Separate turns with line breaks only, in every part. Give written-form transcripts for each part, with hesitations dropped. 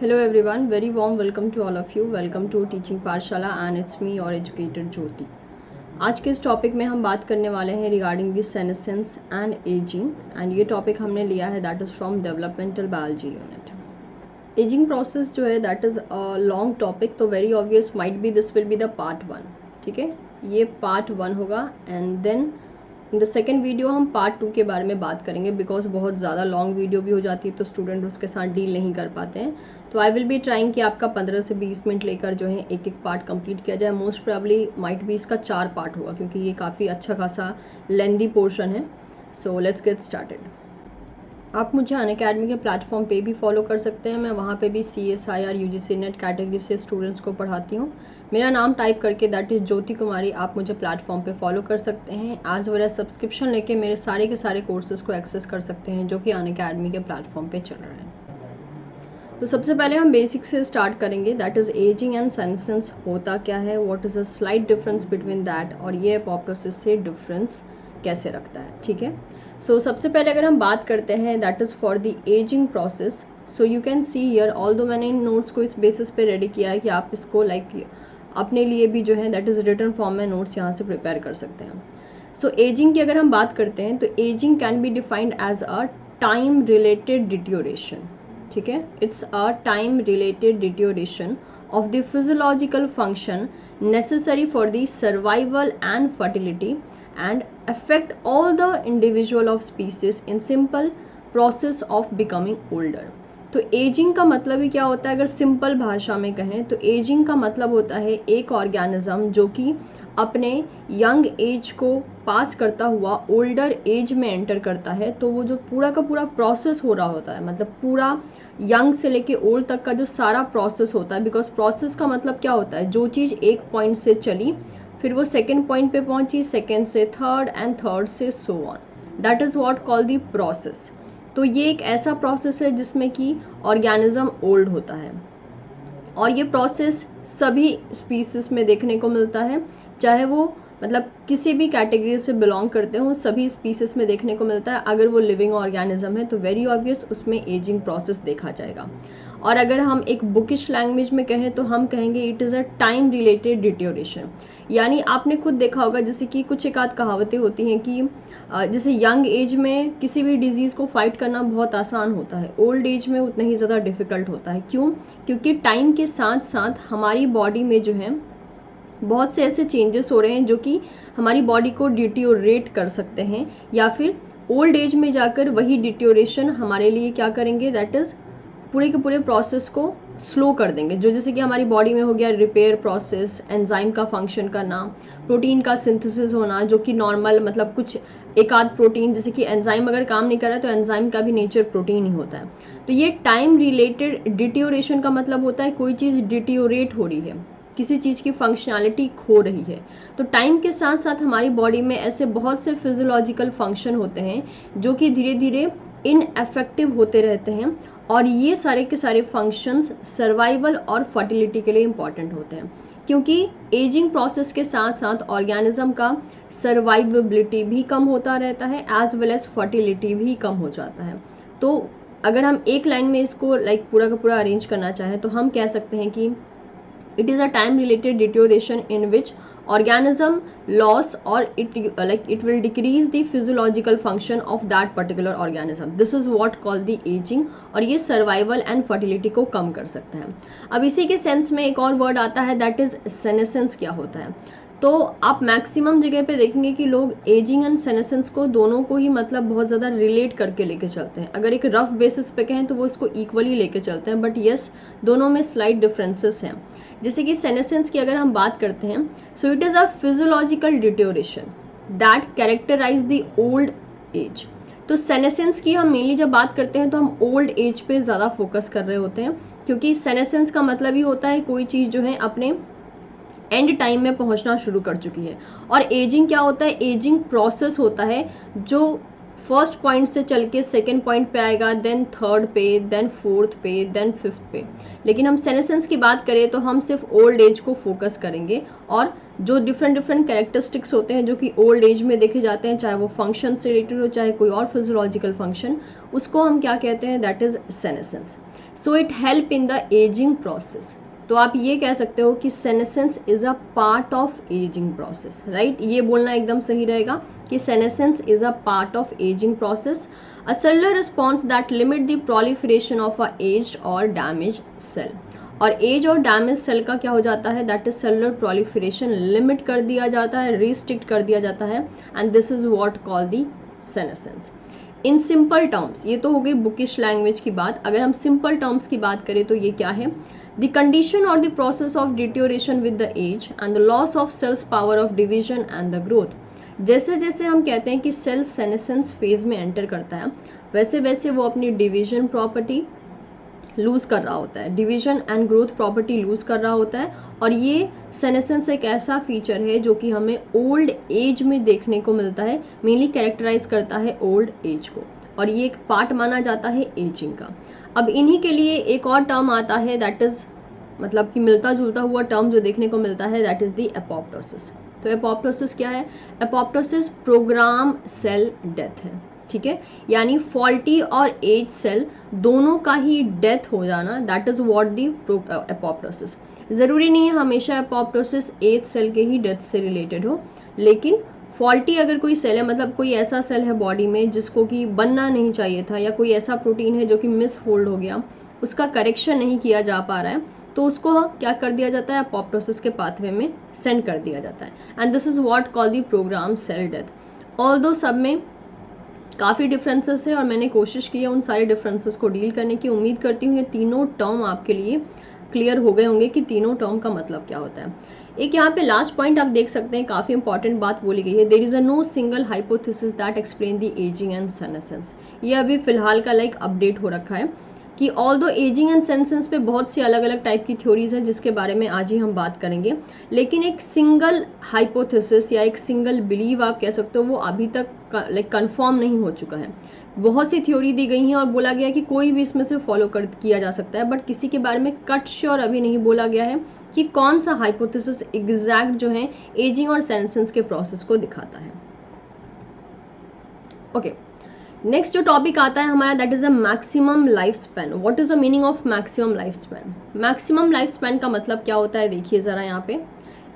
Hello everyone, very warm welcome to all of you. Welcome to Teaching Pathshala and it's me your educator Jyoti. आज के इस topic में हम बात करने वाले हैं regarding the senescence and ageing and ये टॉपिक हमने लिया है that is from developmental biology unit. Ageing process जो है that is a long topic, तो very obvious might be this will be the part 1, ठीक है, ये पार्ट 1 होगा and then in the second video हम पार्ट 2 के बारे में बात करेंगे बिकॉज बहुत ज़्यादा लॉन्ग वीडियो भी हो जाती है तो स्टूडेंट उसके साथ डील नहीं कर पाते हैं। तो आई विल बी ट्राइंग कि आपका 15 से 20 मिनट लेकर जो है एक एक पार्ट कंप्लीट किया जाए। मोस्ट प्रोबेबली माइट भी इसका 4 पार्ट होगा क्योंकि ये काफ़ी अच्छा खासा लेंदी पोर्शन है। So let's get started. आप मुझे अनअकैडमी के प्लेटफॉर्म पे भी फॉलो कर सकते हैं। मैं वहाँ पे भी CSIR UGC नेट कैटेगरी से स्टूडेंट्स को पढ़ाती हूँ। मेरा नाम टाइप करके दैट इज़ ज्योति कुमारी आप मुझे प्लेटफॉर्म पे फॉलो कर सकते हैं। एज वेल एज सब्सक्रिप्शन लेके मेरे सारे के सारे कोर्सेज़ को एक्सेस कर सकते हैं जो कि अनअकैडमी के प्लेटफॉर्म पे चल रहे हैं। तो सबसे पहले हम बेसिक से स्टार्ट करेंगे that is ageing and senescence होता क्या है, what is a slight difference between that, और ये एपोप्टोसिस से डिफरेंस कैसे रखता है, ठीक है। सो सबसे पहले अगर हम बात करते हैं that is for the ageing process. So you can see here although मैंने इन नोट्स को इस बेसिस पे रेडी किया है कि आप इसको अपने लिए भी जो है दैट इज़ रिटन फॉर्म में नोट्स यहाँ से प्रिपेयर कर सकते हैं। सो एजिंग की अगर हम बात करते हैं तो ageing can be defined as a time related deterioration, ठीक है। It's a time related deterioration of the physiological function necessary for the survival and fertility and affect all the individual of species in simple process of becoming older। तो ageing का मतलब ही क्या होता है, अगर simple भाषा में कहें तो एजिंग का मतलब होता है एक ऑर्गेनिज्म जो कि अपने यंग एज को पास करता हुआ ओल्डर एज में एंटर करता है। तो वो जो पूरा का पूरा प्रोसेस हो रहा होता है, मतलब पूरा यंग से लेके ओल्ड तक का जो सारा प्रोसेस होता है, बिकॉज प्रोसेस का मतलब क्या होता है, जो चीज़ एक पॉइंट से चली फिर वो सेकेंड पॉइंट पे पहुंची, सेकेंड से थर्ड एंड थर्ड से so on, that is what call the process. तो ये एक ऐसा प्रोसेस है जिसमें कि ऑर्गेनिज्म ओल्ड होता है और ये प्रोसेस सभी स्पीसीज में देखने को मिलता है, चाहे वो मतलब किसी भी कैटेगरी से बिलोंग करते हो, सभी स्पीसीज में देखने को मिलता है। अगर वो लिविंग ऑर्गेनिज्म है तो वेरी ऑब्वियस उसमें एजिंग प्रोसेस देखा जाएगा। और अगर हम एक बुकिश लैंग्वेज में कहें तो हम कहेंगे it is a time related deterioration. यानी आपने खुद देखा होगा जैसे कि कुछ एक आध कहावतें होती हैं कि जैसे यंग एज में किसी भी डिजीज़ को फाइट करना बहुत आसान होता है, ओल्ड एज में उतना ही ज़्यादा डिफ़िकल्ट होता है। क्यों? क्योंकि टाइम के साथ साथ हमारी बॉडी में जो है बहुत से ऐसे चेंजेस हो रहे हैं जो कि हमारी बॉडी को डिट्योरेट कर सकते हैं, या फिर ओल्ड एज में जाकर वही डिट्योरेशन हमारे लिए क्या करेंगे, दैट इज़ पूरे के पूरे प्रोसेस को स्लो कर देंगे। जो जैसे कि हमारी बॉडी में हो गया रिपेयर प्रोसेस, एंजाइम का फंक्शन करना, प्रोटीन का सिंथेसिस होना, जो कि नॉर्मल मतलब कुछ एक आध प्रोटीन, जैसे कि एंजाइम अगर काम नहीं कर रहा है तो एंजाइम का भी नेचर प्रोटीन ही होता है। तो ये टाइम रिलेटेड डिट्योरेशन का मतलब होता है कोई चीज़ डिट्योरेट हो रही है, किसी चीज़ की फंक्शनैलिटी खो रही है। तो टाइम के साथ साथ हमारी बॉडी में ऐसे बहुत से फिजियोलॉजिकल फंक्शन होते हैं जो कि धीरे धीरे इनएफेक्टिव होते रहते हैं, और ये सारे के सारे फंक्शंस सर्वाइवल और फर्टिलिटी के लिए इम्पॉर्टेंट होते हैं, क्योंकि एजिंग प्रोसेस के साथ साथ ऑर्गेनिज्म का सर्वाइवेबिलिटी भी कम होता रहता है एज वेल एज फर्टिलिटी भी कम हो जाता है। तो अगर हम एक लाइन में इसको पूरा का पूरा अरेंज करना चाहें तो हम कह सकते हैं कि it is a time related deterioration in which organism loss or it will decrease the physiological function of that particular organism. This is what called the aging, और ये survival and fertility को कम कर सकता है। अब इसी के सेंस में एक और वर्ड आता है that is senescence। क्या होता है, तो आप मैक्सिमम जगह पे देखेंगे कि लोग एजिंग एंड सेनेसेंस को दोनों को ही मतलब बहुत ज़्यादा रिलेट करके लेके चलते हैं। अगर एक रफ बेसिस पे कहें तो वो इसको इक्वली लेके चलते हैं, बट यस दोनों में स्लाइट डिफरेंसेस हैं। जैसे कि सेनेसेंस की अगर हम बात करते हैं, so it is a physiological deterioration that characterize the old age. तो सेनेसेंस की हम मेनली जब बात करते हैं तो हम ओल्ड एज पे ज़्यादा फोकस कर रहे होते हैं, क्योंकि सेनेसेंस का मतलब ही होता है कोई चीज़ जो है अपने एंड टाइम में पहुंचना शुरू कर चुकी है। और एजिंग क्या होता है, एजिंग प्रोसेस होता है जो फर्स्ट पॉइंट से चल के सेकेंड पॉइंट पे आएगा, देन थर्ड पे, देन फोर्थ पे, देन फिफ्थ पे। लेकिन हम सेनेसेंस की बात करें तो हम सिर्फ ओल्ड एज को फोकस करेंगे, और जो डिफरेंट कैरेक्टरिस्टिक्स होते हैं जो कि ओल्ड एज में देखे जाते हैं, चाहे वो फंक्शन से रिलेटेड हो चाहे कोई और फिजियोलॉजिकल फंक्शन, उसको हम क्या कहते हैं, that is senescence. So it help in the ageing process. तो आप ये कह सकते हो कि senescence is a part of ageing process, right. ये बोलना एकदम सही रहेगा कि senescence is a part of ageing process, a cellular response that limit the proliferation of a aged और डैमेज सेल। और एज और डैमेज सेल का क्या हो जाता है, that is cellular proliferation limit कर दिया जाता है, रिस्ट्रिक्ट कर दिया जाता है, and this is what call the senescence. In simple terms, ये तो हो गई बुकिश लैंग्वेज की बात। अगर हम सिंपल टर्म्स की बात करें तो ये क्या है, द कंडीशन और the process of deterioration with the age and the loss of cells power of division and the growth. जैसे जैसे हम कहते हैं कि सेल सेनेसेंस फेज में एंटर करता है, वैसे वैसे वो अपनी डिवीजन प्रॉपर्टी लूज कर रहा होता है, division and growth property lose कर रहा होता है। और ये सेनेसेंस एक ऐसा फीचर है जो कि हमें ओल्ड एज में देखने को मिलता है, मेनली कैरेक्टराइज करता है ओल्ड एज को, और ये एक पार्ट माना जाता है एजिंग का। अब इन्हीं के लिए एक और टर्म आता है, दैट इज मतलब कि मिलता जुलता हुआ टर्म जो देखने को मिलता है, दैट इज द एपोप्टोसिस। तो एपोप्टोसिस क्या है, एपोप्टोसिस प्रोग्राम सेल डेथ है, ठीक है। यानी फॉल्टी और एज सेल दोनों का ही डेथ हो जाना, that is what the apoptosis. ज़रूरी नहीं है हमेशा एपोप्टोसिस एज सेल के ही डेथ से रिलेटेड हो, लेकिन फॉल्टी अगर कोई सेल है, मतलब कोई ऐसा सेल है बॉडी में जिसको कि बनना नहीं चाहिए था, या कोई ऐसा प्रोटीन है जो कि मिसफोल्ड हो गया, उसका करेक्शन नहीं किया जा पा रहा है, तो उसको क्या कर दिया जाता है, एपोप्टोसिस के पाथवे में सेंड कर दिया जाता है, and this is what call the programme cell death. Although सब में काफ़ी डिफरेंसेस है और मैंने कोशिश की है उन सारे डिफरेंसेस को डील करने की। उम्मीद करती हूँ ये तीनों टर्म आपके लिए क्लियर हो गए होंगे कि तीनों टर्म का मतलब क्या होता है। एक यहाँ पे लास्ट पॉइंट आप देख सकते हैं, काफ़ी इंपॉर्टेंट बात बोली गई है, there is a no single hypothesis that explain the ageing and senescence. ये अभी फिलहाल का अपडेट हो रखा है कि ऑल्दो एजिंग एंड सेनेसेंस पे बहुत सी अलग अलग टाइप की थ्योरीज हैं जिसके बारे में आज ही हम बात करेंगे, लेकिन एक सिंगल हाइपोथेसिस या एक सिंगल बिलीव आप कह सकते हो वो अभी तक कंफर्म नहीं हो चुका है। बहुत सी थ्योरी दी गई हैं और बोला गया है कि कोई भी इसमें से फॉलो किया जा सकता है, बट किसी के बारे में कट श्योर अभी नहीं बोला गया है कि कौन सा हाइपोथेसिस एग्जैक्ट जो है एजिंग और सेनेसेंस के प्रोसेस को दिखाता है। ओके, नेक्स्ट जो टॉपिक आता है हमारा, that is a maximum life span. What is the meaning of maximum life span? Maximum life span का मतलब क्या होता है, देखिए जरा यहाँ पे,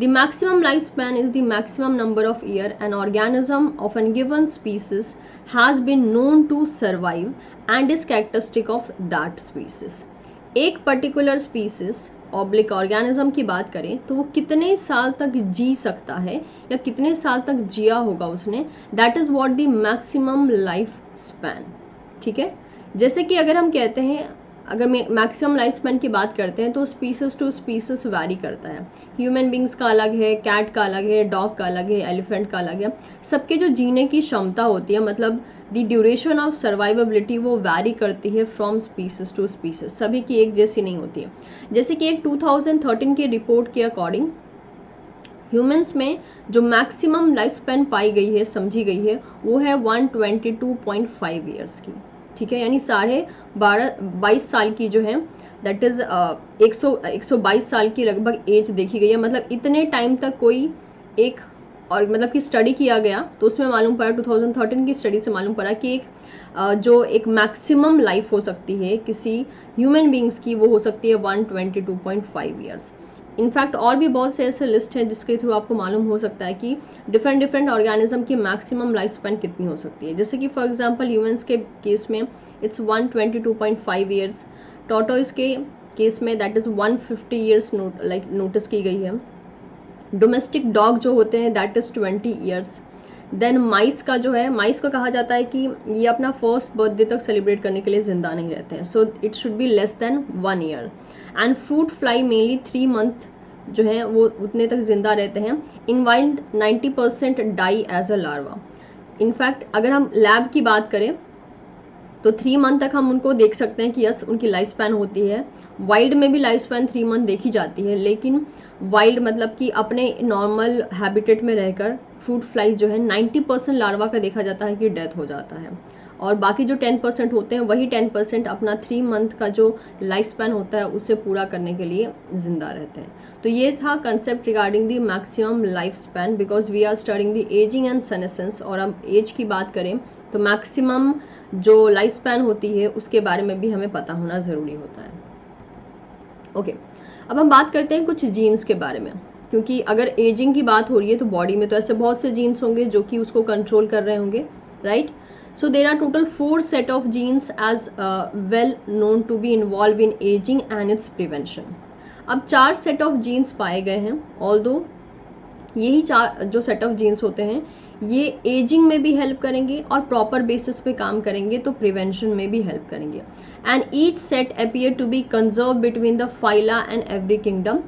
the maximum life span is the maximum number of year an organism of an given species has been known to survive and is characteristic of that species. एक पर्टिकुलर स्पीसीज ऑब्लिक ऑर्गेनिज्म की बात करें तो वो कितने साल तक जी सकता है या कितने साल तक जिया होगा उसने, that is what the maximum life span, ठीक है। जैसे कि अगर हम कहते हैं, अगर मैक्सिमम लाइफ स्पैन की बात करते हैं तो स्पीसीज टू स्पीसीज वैरी करता है। ह्यूमन बींग्स का अलग है, कैट का अलग है, डॉग का अलग है, एलिफेंट का अलग है। सबके जो जीने की क्षमता होती है, मतलब द ड्यूरेशन ऑफ सर्वाइवेबिलिटी, वो वैरी करती है फ्रॉम स्पीसीज टू स्पीसीज, सभी की एक जैसी नहीं होती है। जैसे कि एक 2013 की रिपोर्ट के अकॉर्डिंग ह्यूमंस में जो मैक्सिमम लाइफ स्पैन पाई गई है, समझी गई है, वो है 122.5 ईयर्स की, ठीक है। यानी 22 साल की जो है, दैट इज 122 साल की लगभग एज देखी गई है। मतलब इतने टाइम तक कोई एक, और मतलब कि स्टडी किया गया तो उसमें मालूम पड़ा, 2013 की स्टडी से मालूम पड़ा कि जो एक मैक्सिमम लाइफ हो सकती है किसी ह्यूमन बींग्स की, वो हो सकती है 122.5 ईयर्स। इनफैक्ट और भी बहुत से ऐसे लिस्ट हैं जिसके थ्रू आपको मालूम हो सकता है कि डिफरेंट ऑर्गेनिज्म की मैक्सिमम लाइफ स्पैन कितनी हो सकती है। जैसे कि फॉर एग्जांपल ह्यूमंस के केस में इट्स 122.5 ईयर्स, टॉर्टोइस के केस में दैट इज़ 150 ईयर्स नोटिस की गई है। डोमेस्टिक डॉग जो होते हैं दैट इज़ 20 ईयर्स। देन माइस का जो है, माइस को कहा जाता है कि ये अपना फर्स्ट बर्थडे तक सेलिब्रेट करने के लिए ज़िंदा नहीं रहते हैं, so it should be less than 1 year. And fruit fly mainly 3 month जो है वो उतने तक जिंदा रहते हैं। In wild 90% die as a larva. In fact अगर हम लैब की बात करें तो 3 मंथ तक हम उनको देख सकते हैं कि यस उनकी लाइफ स्पैन होती है। वाइल्ड में भी लाइफ स्पैन 3 मंथ देखी जाती है, लेकिन वाइल्ड मतलब कि अपने नॉर्मल हैबिटेट में रहकर फ्रूट फ्लाई जो है 90% लार्वा का देखा जाता है कि डेथ हो जाता है। और बाकी जो 10% होते हैं वही 10% अपना 3 मंथ का जो लाइफ स्पैन होता है उससे पूरा करने के लिए ज़िंदा रहते हैं। तो ये था concept regarding the maximum life span, because we are studying the ageing and senescence. और हम एज की बात करें तो मैक्सिमम जो लाइफ स्पैन होती है उसके बारे में भी हमें पता होना ज़रूरी होता है। ओके, अब हम बात करते हैं कुछ जीन्स के बारे में, क्योंकि अगर एजिंग की बात हो रही है तो बॉडी में तो ऐसे बहुत से जीन्स होंगे जो कि उसको कंट्रोल कर रहे होंगे, right. So there are total 4 set of genes as well known to be involved in aging and its prevention. अब 4 set of genes पाए गए हैं, although यही 4 जो set of genes होते हैं ये एजिंग में भी हेल्प करेंगे और प्रॉपर बेसिस पे काम करेंगे तो प्रिवेंशन में भी हेल्प करेंगे। And each set appear to be conserve between the phyla and every kingdom.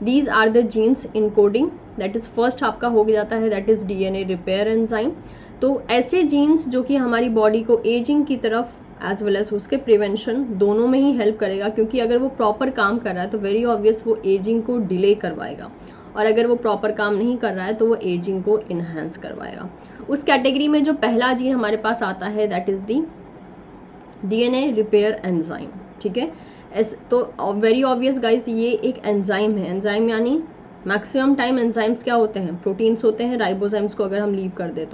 These are the genes encoding, that is first आपका हो जाता है that is DNA repair enzyme. तो ऐसे जीन्स जो कि हमारी बॉडी को एजिंग की तरफ एज वेल एज उसके प्रिवेंशन दोनों में ही हेल्प करेगा, क्योंकि अगर वो प्रॉपर काम कर रहा है तो वेरी ऑब्वियस वो एजिंग को डिले करवाएगा, और अगर वो प्रॉपर काम नहीं कर रहा है तो वो एजिंग को इन्हांस करवाएगा। उस कैटेगरी में जो पहला जीन हमारे पास आता है that is the DNA repair enzyme, ठीक है। तो वेरी ऑब्वियस गाइस ये एक एंजाइम है। एंजाइम यानी मैक्सिमम टाइम एंजाइम्स क्या होते हैं, प्रोटीन्स होते हैं। राइबोसोम्स को अगर हम लीव कर दे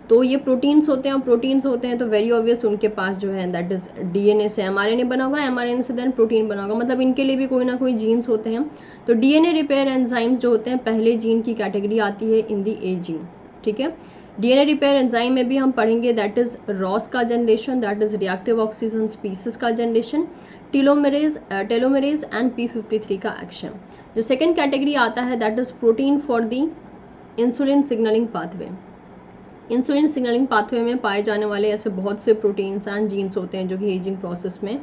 तो ये प्रोटीन्स होते हैं, और प्रोटीन्स होते हैं तो वेरी ऑब्वियस उनके पास जो है दैट इज डीएनए से एमआरएनए बना होगा, एमआरएनए से देन प्रोटीन बना होगा, मतलब इनके लिए भी कोई ना कोई जीन्स होते हैं। तो डीएनए रिपेयर एंजाइम्स जो होते हैं पहले जीन की कैटेगरी आती है इन दी एजिंग, ठीक है। डीएनए रिपेयर एंजाइम में भी हम पढ़ेंगे दैट इज रॉस का generation, that is reactive oxygen species का जनरेशन, टेलोमेरेज एंड p53 का एक्शन। जो सेकेंड कैटेगरी आता है that is protein for the insulin signalling pathway. Insulin signalling pathway में पाए जाने वाले ऐसे बहुत से प्रोटीन्स एंड जीन्स होते हैं जो कि एजिंग प्रोसेस में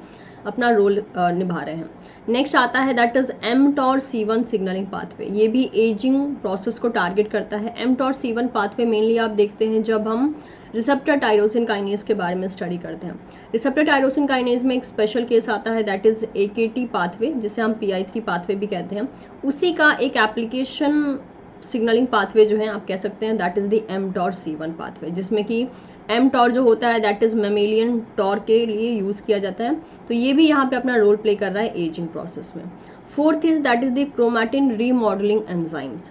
अपना रोल निभा रहे हैं। नेक्स्ट आता है that is mTORC1 signalling pathway. ये भी एजिंग प्रोसेस को टारगेट करता है। mTORC1 पाथवे मेनली आप देखते हैं जब हम रिसेप्टर टायरोसिन काइनेज के बारे में स्टडी करते हैं। रिसेप्टर टायरोसिन काइनेज में एक स्पेशल केस आता है दैट इज AKT पाथवे, जिसे हम PI3 पाथवे भी कहते हैं। उसी का एक एप्लीकेशन सिग्नलिंग पाथवे जो है आप कह सकते हैं that is the mTORC1 pathway, जिसमें कि mTOR जो होता है दैट इज मेमेलियन टॉर के लिए यूज़ किया जाता है। तो ये भी यहाँ पे अपना रोल प्ले कर रहा है एजिंग प्रोसेस में। Fourth is that is the chromatin remodelling enzymes,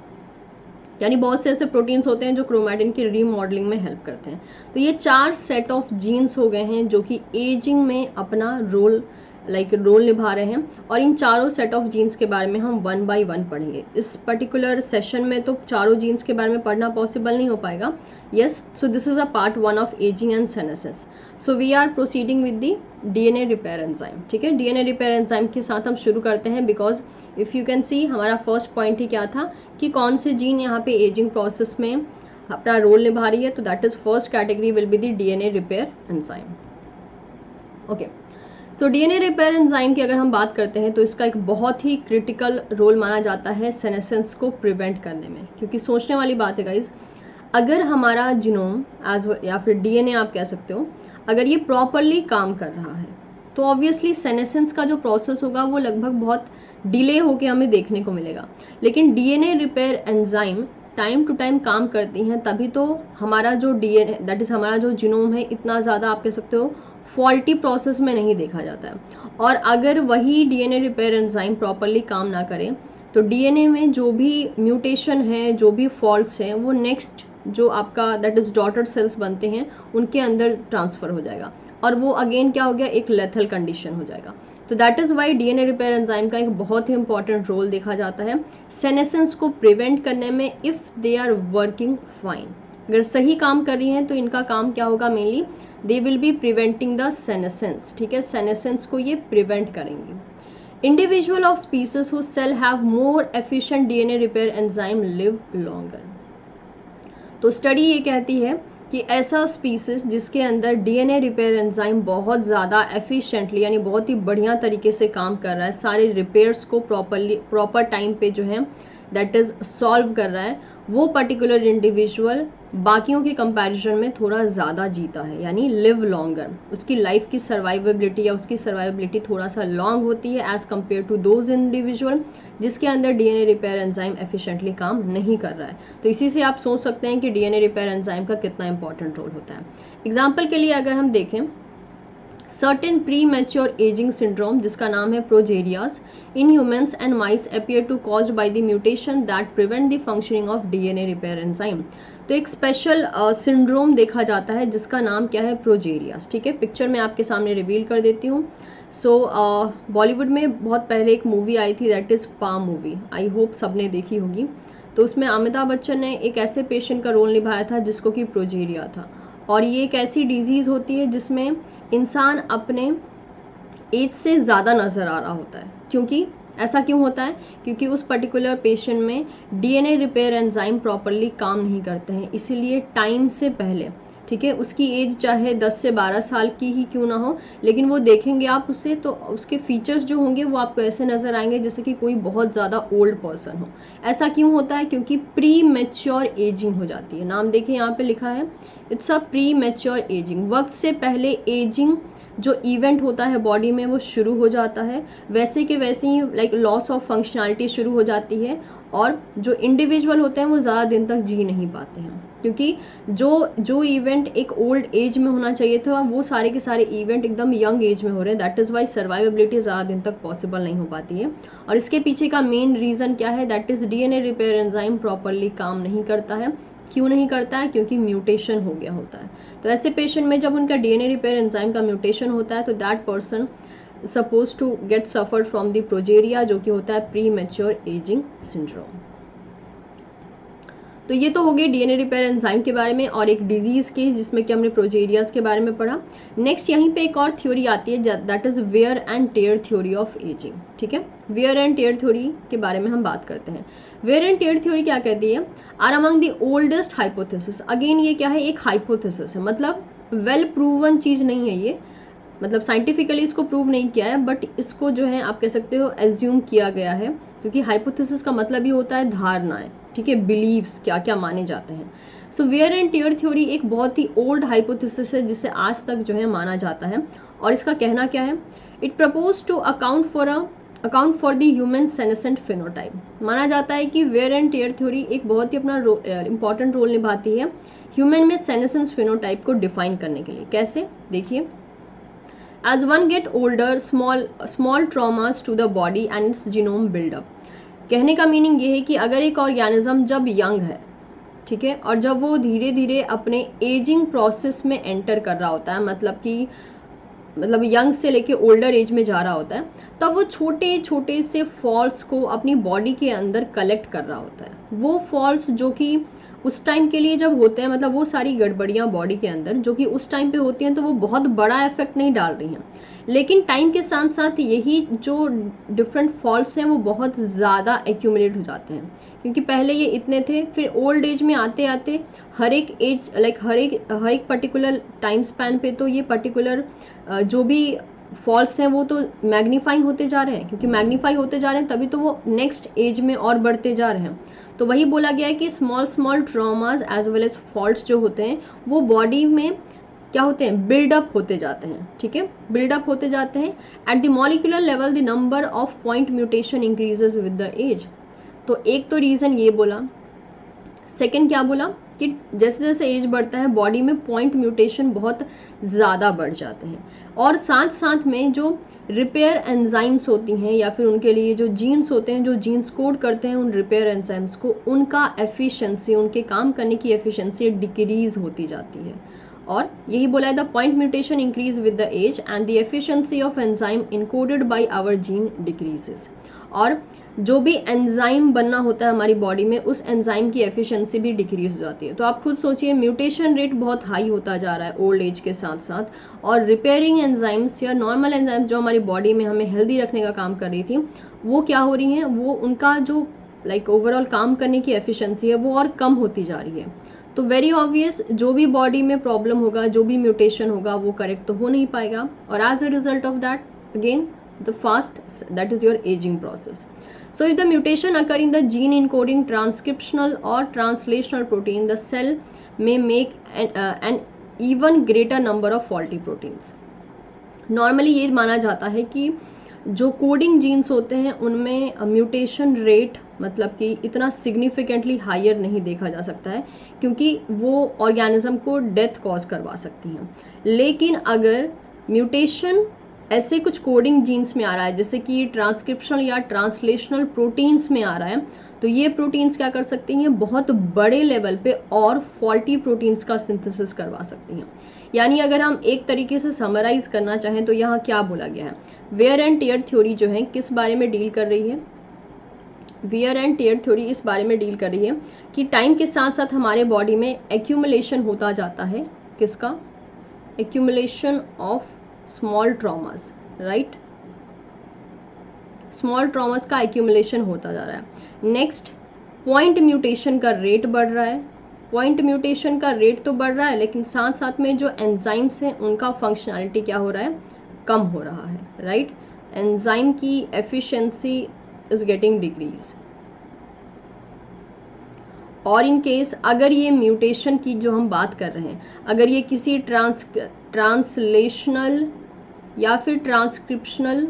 यानी बहुत से ऐसे प्रोटीन्स होते हैं जो क्रोमैटिन की रीमॉडलिंग में हेल्प करते हैं। तो ये 4 सेट ऑफ जीन्स हो गए हैं जो कि एजिंग में अपना रोल निभा रहे हैं, और इन चारों सेट ऑफ जीन्स के बारे में हम 1 बाय 1 पढ़ेंगे। इस पर्टिकुलर सेशन में तो चारों जीन्स के बारे में पढ़ना पॉसिबल नहीं हो पाएगा। Yes, so this is a part 1 of ageing and senescence. So we are proceeding with the DNA repair enzyme, ठीक है। डीएनए रिपेयर एंजाइम के साथ हम शुरू करते हैं, because if you can see हमारा फर्स्ट पॉइंट ही क्या था कि कौन से जीन यहाँ पे एजिंग प्रोसेस में अपना रोल निभा रही है। तो that is first category will be the DNA repair enzyme. Okay, so DNA repair enzyme की अगर हम बात करते हैं तो इसका एक बहुत ही क्रिटिकल रोल माना जाता है सेनेसेंस को प्रिवेंट करने में, क्योंकि सोचने वाली बात है गाइज, अगर हमारा जीनोम या फिर डीएनए आप कह सकते हो, अगर ये प्रॉपरली काम कर रहा है तो ऑब्वियसली सेनेसेंस का जो प्रोसेस होगा वो लगभग बहुत डिले होकर हमें देखने को मिलेगा। लेकिन DNA repair enzyme time to time काम करती हैं, तभी तो हमारा जो डीएनए दैट इज हमारा जो जीनोम है इतना ज़्यादा आप कह सकते हो फॉल्टी प्रोसेस में नहीं देखा जाता है। और अगर वही डीएनए रिपेयर एंजाइम प्रॉपरली काम ना करें तो डीएनए में जो भी म्यूटेशन है, जो भी फॉल्ट्स हैं, वो नेक्स्ट जो आपका दैट इज डॉटर सेल्स बनते हैं उनके अंदर ट्रांसफ़र हो जाएगा, और वो अगेन क्या हो गया, एक लेथल कंडीशन हो जाएगा। तो that is why DNA repair enzyme का एक बहुत ही इंपॉर्टेंट रोल देखा जाता है सेनेसेंस को प्रिवेंट करने में, if they are working fine. अगर सही काम कर रही हैं तो इनका काम क्या होगा, mainly they will be preventing the senescence, ठीक है। सेनेसेंस को ये प्रिवेंट करेंगी। Individual of species who cell have more efficient DNA repair enzyme live longer. तो स्टडी ये कहती है कि ऐसा स्पीसीज जिसके अंदर डीएनए रिपेयर एंजाइम बहुत ज़्यादा एफिशिएंटली यानी बहुत ही बढ़िया तरीके से काम कर रहा है, सारे रिपेयर्स को प्रॉपर टाइम पे जो है दैट इज़ सॉल्व कर रहा है, वो पर्टिकुलर इंडिविजुअल बाकियों के कंपैरिजन में थोड़ा ज़्यादा जीता है, यानी लिव लॉन्गर, उसकी लाइफ की सर्वाइवेबिलिटी या उसकी सर्वाइवेबिलिटी थोड़ा सा लॉन्ग होती है as compare to those individual जिसके अंदर डीएनए रिपेयर एंजाइम एफिशिएंटली काम नहीं कर रहा है। तो इसी से आप सोच सकते हैं कि डीएनए रिपेयर एंजाइम का कितना इंपॉर्टेंट रोल होता है। एग्जाम्पल के लिए अगर हम देखें, certain premature ageing syndrome जिसका नाम है progerias in humans and mice appear to caused by the mutation that prevent the functioning of DNA repair enzyme. तो एक स्पेशल सिंड्रोम देखा जाता है जिसका नाम क्या है, प्रोजेरियाज। ठीक है, पिक्चर मैं आपके सामने रिवील कर देती हूँ। सो बॉलीवुड में बहुत पहले एक मूवी आई थी दैट इज़ पा मूवी, आई होप सबने देखी होगी। तो उसमें अमिताभ बच्चन ने एक ऐसे पेशेंट का रोल निभाया था जिसको कि प्रोजेरिया था, और ये एक ऐसी डिजीज़ होती है जिसमें इंसान अपने एज से ज़्यादा नज़र आ रहा होता है। क्योंकि ऐसा क्यों होता है? क्योंकि उस पर्टिकुलर पेशेंट में डीएनए रिपेयर एंजाइम प्रॉपरली काम नहीं करते हैं, इसीलिए टाइम से पहले, ठीक है, उसकी एज चाहे 10 से 12 साल की ही क्यों ना हो, लेकिन वो देखेंगे आप उससे तो उसके फीचर्स जो होंगे वो आपको ऐसे नज़र आएंगे जैसे कि कोई बहुत ज़्यादा ओल्ड पर्सन हो। ऐसा क्यों होता है? क्योंकि प्री मैच्योर एजिंग हो जाती है। नाम देखिए यहाँ पे लिखा है, it's a pre mature ageing. वक्त से पहले एजिंग जो इवेंट होता है बॉडी में वो शुरू हो जाता है, वैसे के वैसे ही लाइक लॉस ऑफ फंक्शनैलिटी शुरू हो जाती है, और जो इंडिविजुअल होते हैं वो ज़्यादा दिन तक जी नहीं पाते हैं। क्योंकि जो इवेंट एक ओल्ड एज में होना चाहिए था वो सारे के सारे इवेंट एकदम यंग एज में हो रहे हैं, दैट इज़ वाई सर्वाइवेबिलिटी ज़्यादा दिन तक पॉसिबल नहीं हो पाती है। और इसके पीछे का मेन रीज़न क्या है? That is DNA repair enzyme properly काम नहीं करता है। क्यों नहीं करता है? क्योंकि म्यूटेशन हो गया होता है। तो ऐसे पेशेंट में जब उनका डीएनए रिपेयर एंजाइम का म्यूटेशन होता है तो that person suppose to get suffered from the progeria, जो कि होता है प्री मैच्योर एजिंग सिंड्रोम। तो ये तो हो गई डीएनए रिपेयर एंजाइम के बारे में और एक डिजीज़ की जिसमें कि हमने प्रोजेरियाज के बारे में पढ़ा। नेक्स्ट यहीं पे एक और थ्योरी आती है that is wear and tear theory of ageing. ठीक है, वेयर एंड टेयर थ्योरी के बारे में हम बात करते हैं। वेयर एंड टेयर थ्योरी क्या कहती है? Are among the oldest hypothesis. Again ये क्या है? एक हाइपोथेसिस है, मतलब वेल प्रूवन चीज़ नहीं है ये, मतलब साइंटिफिकली इसको प्रूव नहीं किया है, बट इसको जो है आप कह सकते हो एज्यूम किया गया है, क्योंकि हाइपोथेसिस का मतलब ही होता है धारणाएं, ठीक है, बिलीव्स क्या क्या माने जाते हैं। So wear and tear theory एक बहुत ही ओल्ड हाइपोथेसिस है जिसे आज तक जो है माना जाता है, और इसका कहना क्या है? It propose to account for the human senescent phenotype. माना जाता है कि वेयर एंड टेयर थ्योरी एक बहुत ही अपना इंपॉर्टेंट रोल निभाती है ह्यूमन में सेनेसेंस फिनोटाइप को डिफाइन करने के लिए। कैसे? देखिए, as one get older, small traumas to the body and its genome build up। कहने का मीनिंग ये है कि अगर एक ऑर्गेनिज्म जब यंग है, ठीक है, और जब वो धीरे धीरे अपने एजिंग प्रोसेस में एंटर कर रहा होता है, मतलब यंग से लेके ओल्डर एज में जा रहा होता है, तब वो छोटे छोटे से फॉल्ट्स को अपनी बॉडी के अंदर कलेक्ट कर रहा होता है। वो फॉल्ट्स जो कि उस टाइम के लिए जब होते हैं, मतलब वो सारी गड़बड़ियाँ बॉडी के अंदर जो कि उस टाइम पे होती हैं, तो वो बहुत बड़ा इफेक्ट नहीं डाल रही हैं, लेकिन टाइम के साथ साथ यही जो डिफरेंट फॉल्ट्स हैं वो बहुत ज़्यादा एक्यूमुलेट हो जाते हैं, क्योंकि पहले ये इतने थे, फिर ओल्ड एज में आते आते हर एक एज लाइक हर एक पर्टिकुलर टाइम स्पैन पे तो ये पर्टिकुलर जो भी फॉल्ट्स हैं वो तो मैग्नीफाई होते जा रहे हैं, क्योंकि मैग्नीफाई होते जा रहे हैं तभी तो वो नेक्स्ट एज में और बढ़ते जा रहे हैं। तो वही बोला गया है कि small traumas as well as faults जो होते हैं वो बॉडी में क्या होते हैं? बिल्डअप होते जाते हैं, ठीक है, बिल्डअप होते जाते हैं। At the molecular level the number of point mutation increases with the age. तो एक तो रीज़न ये बोला। सेकेंड क्या बोला कि जैसे जैसे एज बढ़ता है बॉडी में पॉइंट म्यूटेशन बहुत ज़्यादा बढ़ जाते हैं, और साथ साथ में जो रिपेयर एंजाइम्स होती हैं या फिर उनके लिए जो जीन्स होते हैं, जो जीन्स कोड करते हैं उन रिपेयर एंजाइम्स को, उनका एफिशिएंसी, उनके काम करने की एफिशिएंसी डिक्रीज होती जाती है। और यही बोला है, the point mutation increase with the age and the efficiency of enzyme encoded by our gene decreases. और जो भी एंजाइम बनना होता है हमारी बॉडी में, उस एंजाइम की एफिशिएंसी भी डिक्रीज हो जाती है। तो आप खुद सोचिए, म्यूटेशन रेट बहुत हाई होता जा रहा है ओल्ड एज के साथ साथ, और रिपेयरिंग एंजाइम्स या नॉर्मल एंजाइम्स जो हमारी बॉडी में हमें हेल्दी रखने का काम कर रही थी, वो क्या हो रही हैं? वो उनका जो ओवरऑल काम करने की एफिशिएंसी है वो और कम होती जा रही है। तो वेरी ऑब्वियस, जो भी बॉडी में प्रॉब्लम होगा, जो भी म्यूटेशन होगा, वो करेक्ट तो हो नहीं पाएगा, और as a result of that again the fast that is your ageing process. So if the mutation occur in the gene encoding transcriptional or translational protein, the cell may make an even greater number of faulty proteins. Normally ये माना जाता है कि जो coding jeans होते हैं उनमें mutation rate मतलब कि इतना सिग्निफिकेंटली हायर नहीं देखा जा सकता है, क्योंकि वो ऑर्गेनिज्म को डेथ कॉज करवा सकती हैं. लेकिन अगर म्यूटेशन ऐसे कुछ कोडिंग जीन्स में आ रहा है जैसे कि ट्रांसक्रिप्शनल या ट्रांसलेशनल प्रोटीन्स में आ रहा है, तो ये प्रोटीन्स क्या कर सकती हैं, बहुत बड़े लेवल पे और फॉल्टी प्रोटीन्स का सिंथेसिस करवा सकती हैं. यानी अगर हम एक तरीके से समराइज करना चाहें तो यहाँ क्या बोला गया है, वेयर एंड टियर थ्योरी जो है किस बारे में डील कर रही है, वेयर एंड टियर थ्योरी इस बारे में डील कर रही है कि टाइम के साथ साथ हमारे बॉडी में एक्यूमुलेशन होता जाता है, किसका, accumulation of small traumas, right, small traumas का एक्यूमुलेशन होता जा रहा है. नेक्स्ट, पॉइंट म्यूटेशन का रेट बढ़ रहा है. पॉइंट म्यूटेशन का रेट तो बढ़ रहा है, लेकिन साथ साथ में जो एंजाइम्स हैं उनका फंक्शनैलिटी क्या हो रहा है, कम हो रहा है, राइट. एंजाइम की एफिशिएंसी इज गेटिंग डिक्रीज. और इन केस अगर ये म्यूटेशन की जो हम बात कर रहे हैं, अगर ये किसी ट्रांसलेशनल या फिर ट्रांसक्रिप्शनल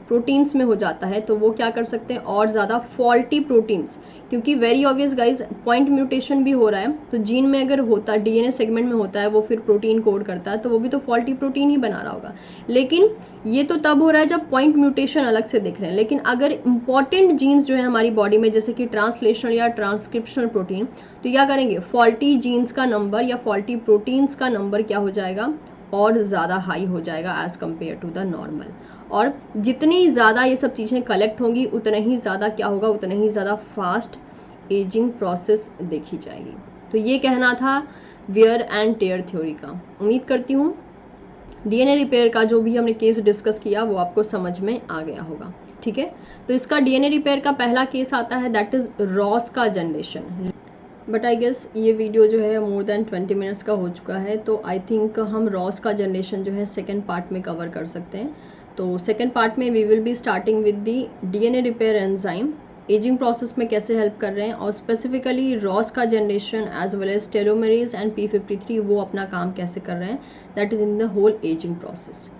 प्रोटीन्स में हो जाता है तो वो क्या कर सकते हैं, और ज़्यादा फॉल्टी प्रोटीन्स, क्योंकि very obvious guys point mutation भी हो रहा है, तो जीन में अगर होता, डीएनए सेगमेंट में होता है, वो फिर प्रोटीन कोड करता है, तो वो भी तो फॉल्टी प्रोटीन ही बना रहा होगा. लेकिन ये तो तब हो रहा है जब पॉइंट म्यूटेशन अलग से दिख रहे हैं. लेकिन अगर इंपॉर्टेंट जीन्स जो है हमारी बॉडी में जैसे कि ट्रांसलेशनल या ट्रांसक्रिप्शनल प्रोटीन, तो क्या करेंगे, फॉल्टी जीन्स का नंबर या फॉल्टी प्रोटीन्स का नंबर क्या हो जाएगा, और ज़्यादा हाई हो जाएगा as compare to the normal. और जितनी ज़्यादा ये सब चीज़ें कलेक्ट होंगी उतना ही ज़्यादा क्या होगा, उतना ही ज़्यादा फास्ट एजिंग प्रोसेस देखी जाएगी. तो ये कहना था वेयर एंड टेयर थ्योरी का. उम्मीद करती हूँ डीएनए रिपेयर का जो भी हमने केस डिस्कस किया वो आपको समझ में आ गया होगा. ठीक है, तो इसका डीएनए रिपेयर का पहला केस आता है, दैट इज़ रॉस का जनरेशन. बट आई गेस ये वीडियो जो है मोर देन 20 मिनट्स का हो चुका है, तो आई थिंक हम रॉस का जनरेशन जो है सेकेंड पार्ट में कवर कर सकते हैं. तो सेकेंड पार्ट में we will be starting with the DNA repair enzyme, ageing process में कैसे हेल्प कर रहे हैं, और स्पेसिफिकली रॉस का generation as well as telomerase and P53 वो अपना काम कैसे कर रहे हैं, that is in the whole ageing process.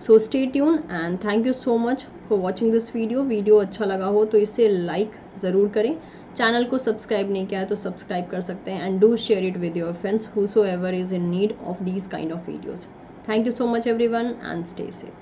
So stay tune and thank you so much for watching this video. Video अच्छा लगा हो तो इसे लाइक ज़रूर करें. चैनल को सब्सक्राइब नहीं किया है तो सब्सक्राइब कर सकते हैं, and do share it with your friends whosoever is in need of these kind of videos. Thank you so much everyone and stay safe.